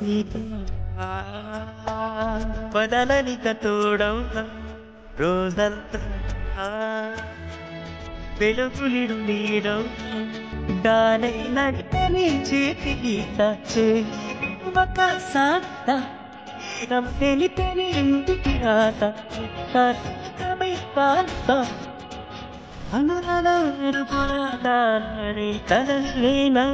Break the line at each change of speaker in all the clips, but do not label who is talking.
సీత వదలనిక తోడవుతా రోజంతా వెలుగులిడు నీడవుతా గానై నడిపని చేతి గీత ఒక సాత తెలితని ఇంటికి రాత కష్టమై పాత అనురాధారు పురాధారి కదలేనా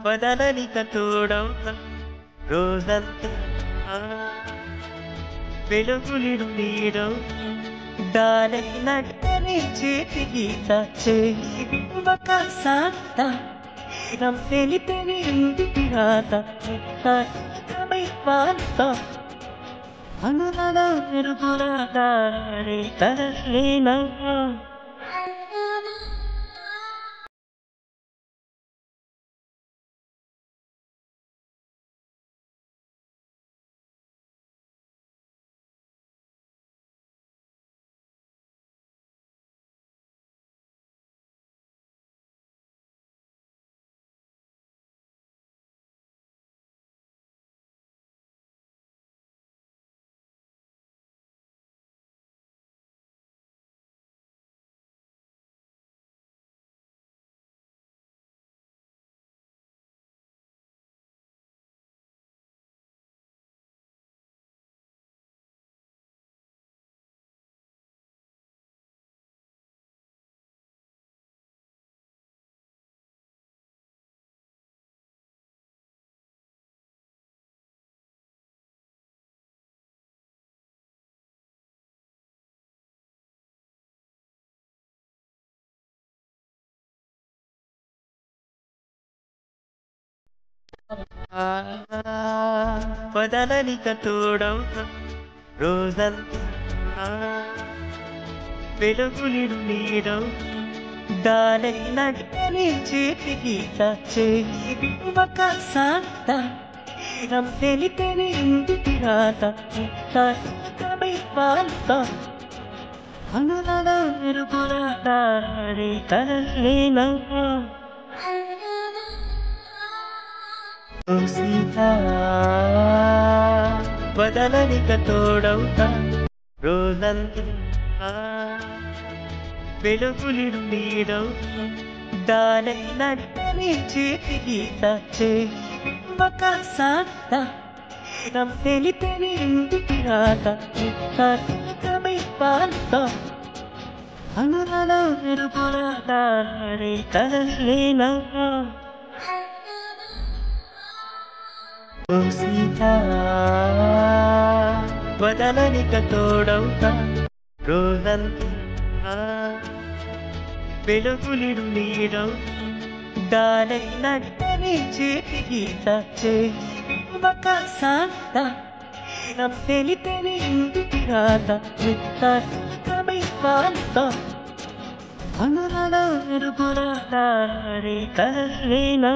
వదలనిక తోడవుతా రోజంతా వెలుగులిడు నీడవుతా గానై నడిపని చేతి గీత ఒక సాత తెలితని ఇంటికి రాత కష్టమై పాత అనురాధారు పురాధారి కదలేనా వదలనిక తోడవుతా రోజంతా వెలుగులిడు నీడవుతా గానై నడిపని చేతి గీత ఒక సాత తెలితని ఇంటికి రాత కష్టమై పాత అనురాధారు పురాధారి కదలేనా సీత వదలనిక తోడవుతా రోజంతా వెలుగులిడు నీడవుతా గానై నడిపని చేతి గీత ఒక సాత తెలితని ఇంటికి రాత కష్టమై పాత అనురాధారు పురాధారి కదలేనా సీత వదలనిక తోడవుతా రోజంతా వెలుగులిడు నీడవుతా గానై నడిపని చేతి గీత ఒక సాత తెలితని ఇంటికి రాత కష్టమై పాత అనురాధారు పురాధారి కదలేనా